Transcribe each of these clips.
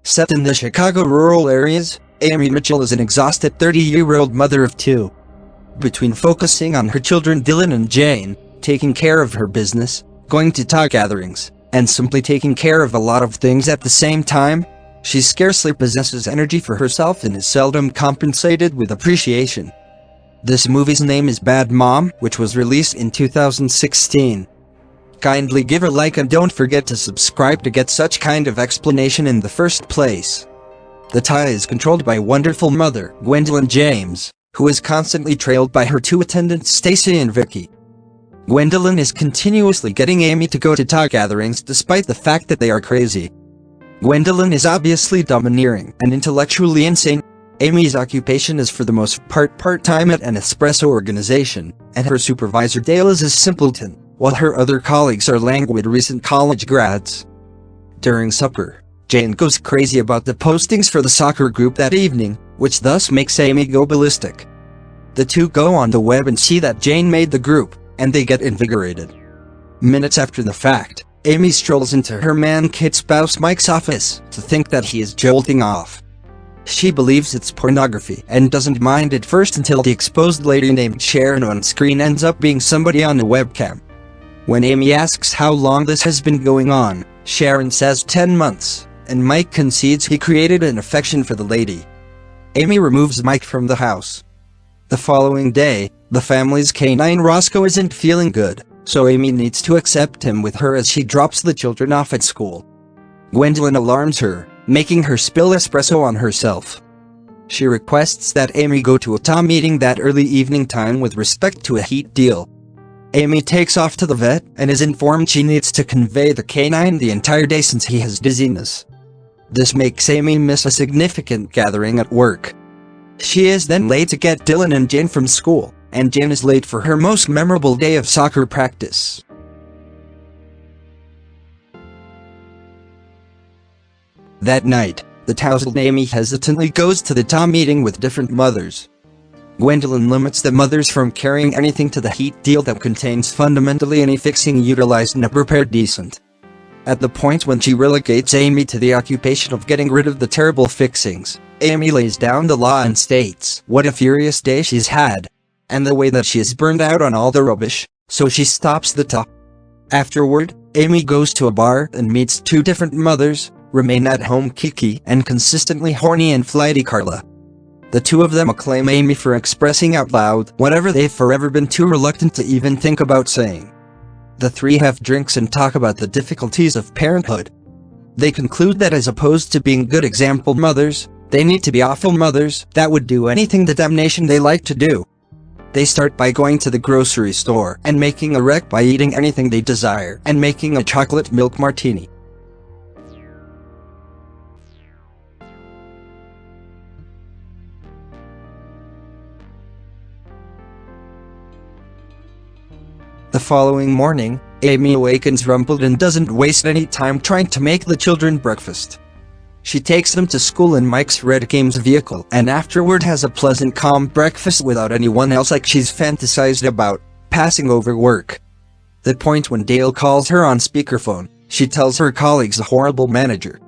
Set in the Chicago rural areas, Amy Mitchell is an exhausted 30-year-old mother of two. Between focusing on her children Dylan and Jane, taking care of her business, going to talk gatherings, and simply taking care of a lot of things at the same time, she scarcely possesses energy for herself and is seldom compensated with appreciation. This movie's name is Bad Mom, which was released in 2016. Kindly give a like and don't forget to subscribe to get such kind of explanation in the first place. The tie is controlled by wonderful mother, Gwendolyn James, who is constantly trailed by her two attendants Stacy and Vicky. Gwendolyn is continuously getting Amy to go to talk gatherings despite the fact that they are crazy. Gwendolyn is obviously domineering and intellectually insane. Amy's occupation is for the most part part-time at an espresso organization, and her supervisor Dale is a simpleton, while her other colleagues are languid recent college grads. During supper, Jane goes crazy about the postings for the soccer group that evening, which thus makes Amy go ballistic. The two go on the web and see that Jane made the group, and they get invigorated. Minutes after the fact, Amy strolls into her man-kid spouse Mike's office to think that he is jolting off. She believes it's pornography and doesn't mind at first until the exposed lady named Sharon on screen ends up being somebody on the webcam. When Amy asks how long this has been going on, Sharon says 10 months, and Mike concedes he created an affection for the lady. Amy removes Mike from the house. The following day, the family's canine Roscoe isn't feeling good, so Amy needs to accept him with her as she drops the children off at school. Gwendolyn alarms her, making her spill espresso on herself. She requests that Amy go to a town meeting that early evening time with respect to a heat deal. Amy takes off to the vet and is informed she needs to convey the canine the entire day since he has dizziness. This makes Amy miss a significant gathering at work. She is then late to get Dylan and Jane from school, and Jane is late for her most memorable day of soccer practice. That night, the tousled Amy hesitantly goes to the town meeting with different mothers. Gwendolyn limits the mothers from carrying anything to the heat deal that contains fundamentally any fixing utilized and prepared decent. At the point when she relegates Amy to the occupation of getting rid of the terrible fixings, Amy lays down the law and states what a furious day she's had, and the way that she is burned out on all the rubbish, so she stops the talk. Afterward, Amy goes to a bar and meets two different mothers, remain-at-home Kiki and consistently horny and flighty Carla. The two of them acclaim Amy for expressing out loud whatever they've forever been too reluctant to even think about saying. The three have drinks and talk about the difficulties of parenthood. They conclude that as opposed to being good example mothers, they need to be awful mothers that would do anything the damnation they like to do. They start by going to the grocery store and making a wreck by eating anything they desire and making a chocolate milk martini. The following morning, Amy awakens rumpled and doesn't waste any time trying to make the children breakfast. She takes them to school in Mike's Red Games vehicle and afterward has a pleasant calm breakfast without anyone else like she's fantasized about, passing over work. The point when Dale calls her on speakerphone, she tells her colleagues a horrible manager.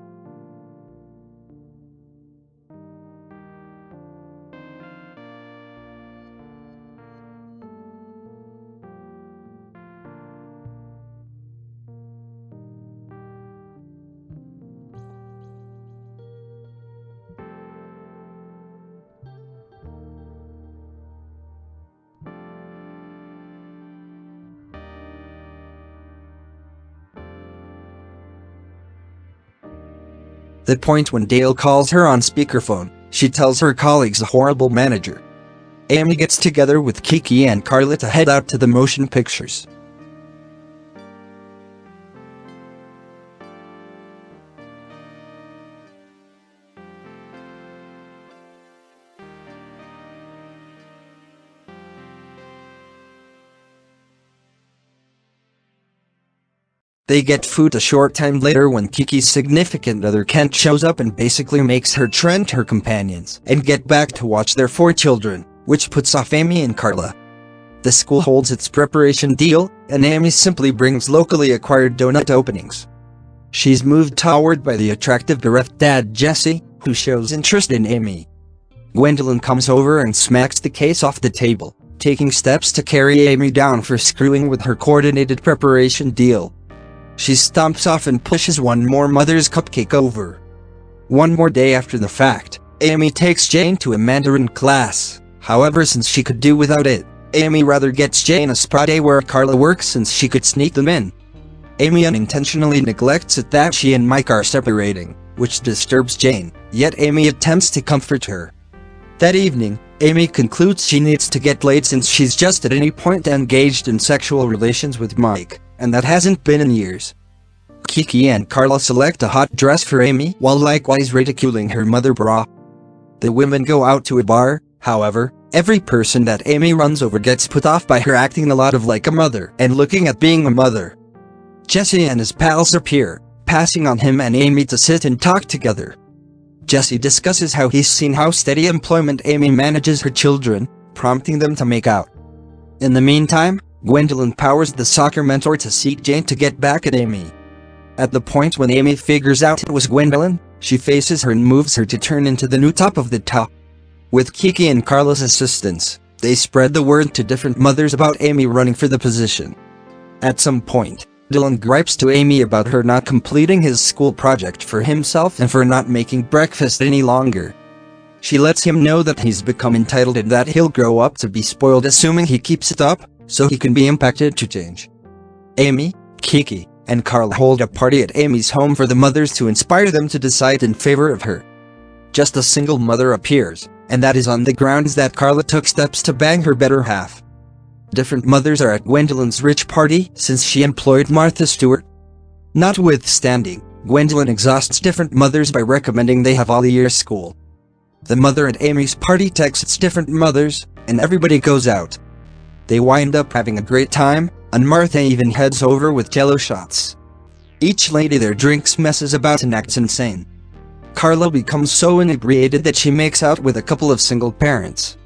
The point when Dale calls her on speakerphone, she tells her colleagues a horrible manager. Amy gets together with Kiki and Carla to head out to the motion pictures. They get food a short time later when Kiki's significant other Kent shows up and basically makes her trend her companions and get back to watch their 4 children, which puts off Amy and Carla. The school holds its preparation deal, and Amy simply brings locally acquired donut openings. She's moved toward by the attractive bereft dad Jesse, who shows interest in Amy. Gwendolyn comes over and smacks the case off the table, taking steps to carry Amy down for screwing with her coordinated preparation deal. She stomps off and pushes one more mother's cupcake over. One more day after the fact, Amy takes Jane to a Mandarin class. However, since she could do without it, Amy rather gets Jane a spa day where Carla works since she could sneak them in. Amy unintentionally neglects it that she and Mike are separating, which disturbs Jane, yet Amy attempts to comfort her. That evening, Amy concludes she needs to get laid since she's just at any point engaged in sexual relations with Mike, and that hasn't been in years. Kiki and Carla select a hot dress for Amy while likewise ridiculing her mother bra. The women go out to a bar. However, every person that Amy runs over gets put off by her acting a lot of like a mother and looking at being a mother. Jesse and his pals appear, passing on him and Amy to sit and talk together. Jesse discusses how he's seen how steady employment Amy manages her children, prompting them to make out. In the meantime, Gwendolyn powers the soccer mentor to seek Jane to get back at Amy. At the point when Amy figures out it was Gwendolyn, she faces her and moves her to turn into the new top of the top. With Kiki and Carla's assistance, they spread the word to different mothers about Amy running for the position. At some point, Dylan gripes to Amy about her not completing his school project for himself and for not making breakfast any longer. She lets him know that he's become entitled and that he'll grow up to be spoiled assuming he keeps it up, so he can be impacted to change. Amy, Kiki, and Carla hold a party at Amy's home for the mothers to inspire them to decide in favor of her. Just a single mother appears, and that is on the grounds that Carla took steps to bang her better half. Different mothers are at Gwendolyn's rich party since she employed Martha Stewart. Notwithstanding, Gwendolyn exhausts different mothers by recommending they have all year school. The mother at Amy's party texts different mothers, and everybody goes out. They wind up having a great time, and Martha even heads over with jello shots. Each lady there drinks messes about and acts insane. Carla becomes so inebriated that she makes out with a couple of single parents.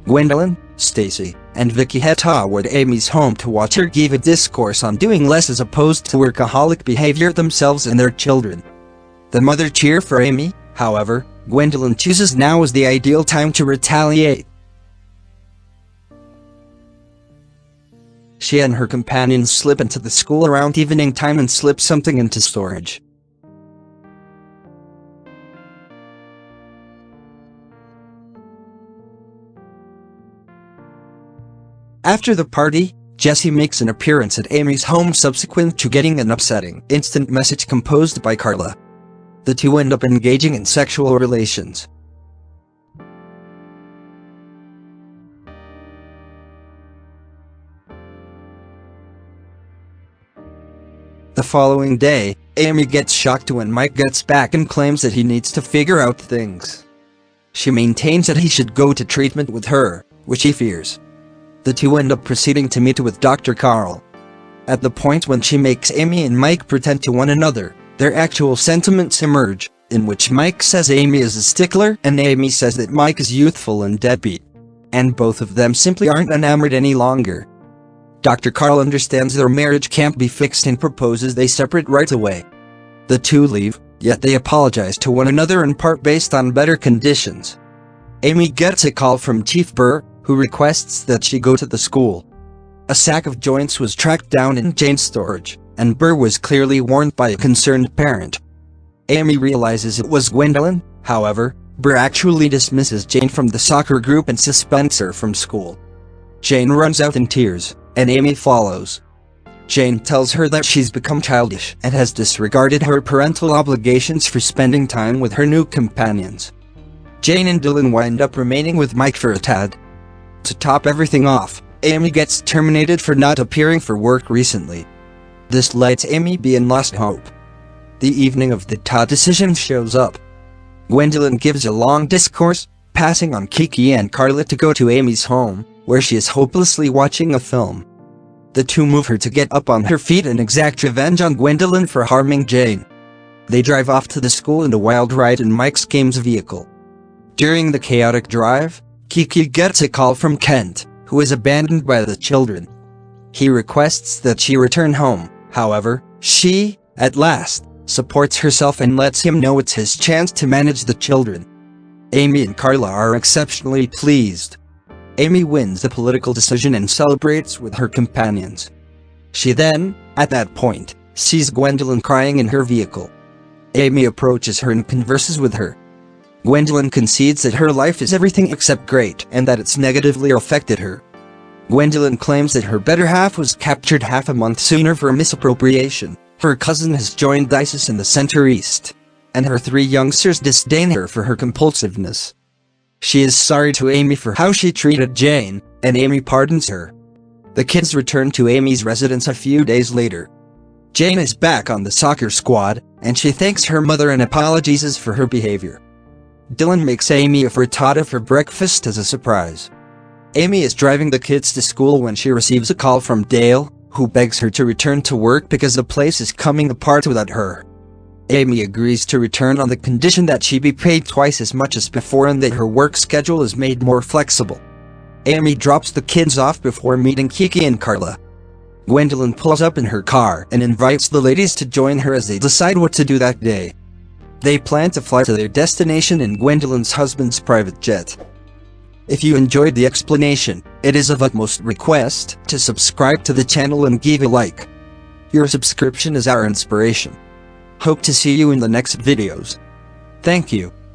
Gwendolyn, Stacy, and Vicky head toward Amy's home to watch her give a discourse on doing less as opposed to workaholic behavior themselves and their children. The mother cheer for Amy, however, Gwendolyn chooses now as the ideal time to retaliate. She and her companions slip into the school around evening time and slip something into storage. After the party, Jesse makes an appearance at Amy's home subsequent to getting an upsetting instant message composed by Carla. The two end up engaging in sexual relations. The following day, Amy gets shocked when Mike gets back and claims that he needs to figure out things. She maintains that he should go to treatment with her, which he fears. The two end up proceeding to meet with Dr. Carl. At the point when she makes Amy and Mike pretend to one another, their actual sentiments emerge, in which Mike says Amy is a stickler and Amy says that Mike is youthful and deadbeat. And both of them simply aren't enamored any longer. Dr. Carl understands their marriage can't be fixed and proposes they separate right away. The two leave, yet they apologize to one another in part based on better conditions. Amy gets a call from Chief Burr, who requests that she go to the school. A sack of joints was tracked down in Jane's storage, and Burr was clearly warned by a concerned parent. Amy realizes it was Gwendolyn, however, Burr actually dismisses Jane from the soccer group and suspends her from school. Jane runs out in tears, and Amy follows. Jane tells her that she's become childish and has disregarded her parental obligations for spending time with her new companions. Jane and Dylan wind up remaining with Mike for a tad. To top everything off, Amy gets terminated for not appearing for work recently. This lets Amy be in lost hope. The evening of the Ta decision shows up. Gwendolyn gives a long discourse, passing on Kiki and Carla to go to Amy's home, where she is hopelessly watching a film. The two move her to get up on her feet and exact revenge on Gwendolyn for harming Jane. They drive off to the school in a wild ride in Mike's game's vehicle. During the chaotic drive, Kiki gets a call from Kent, who is abandoned by the children. He requests that she return home, however, she, at last, supports herself and lets him know it's his chance to manage the children. Amy and Carla are exceptionally pleased. Amy wins the political decision and celebrates with her companions. She then, at that point, sees Gwendolyn crying in her vehicle. Amy approaches her and converses with her. Gwendolyn concedes that her life is everything except great and that it's negatively affected her. Gwendolyn claims that her better half was captured half a month sooner for misappropriation, her cousin has joined ISIS in the Center East, and her 3 youngsters disdain her for her compulsiveness. She is sorry to Amy for how she treated Jane, and Amy pardons her. The kids return to Amy's residence a few days later. Jane is back on the soccer squad, and she thanks her mother and apologizes for her behavior. Dylan makes Amy a frittata for breakfast as a surprise. Amy is driving the kids to school when she receives a call from Dale, who begs her to return to work because the place is coming apart without her. Amy agrees to return on the condition that she be paid twice as much as before and that her work schedule is made more flexible. Amy drops the kids off before meeting Kiki and Carla. Gwendolyn pulls up in her car and invites the ladies to join her as they decide what to do that day. They plan to fly to their destination in Gwendolyn's husband's private jet. If you enjoyed the explanation, it is of utmost request to subscribe to the channel and give a like. Your subscription is our inspiration. Hope to see you in the next videos. Thank you.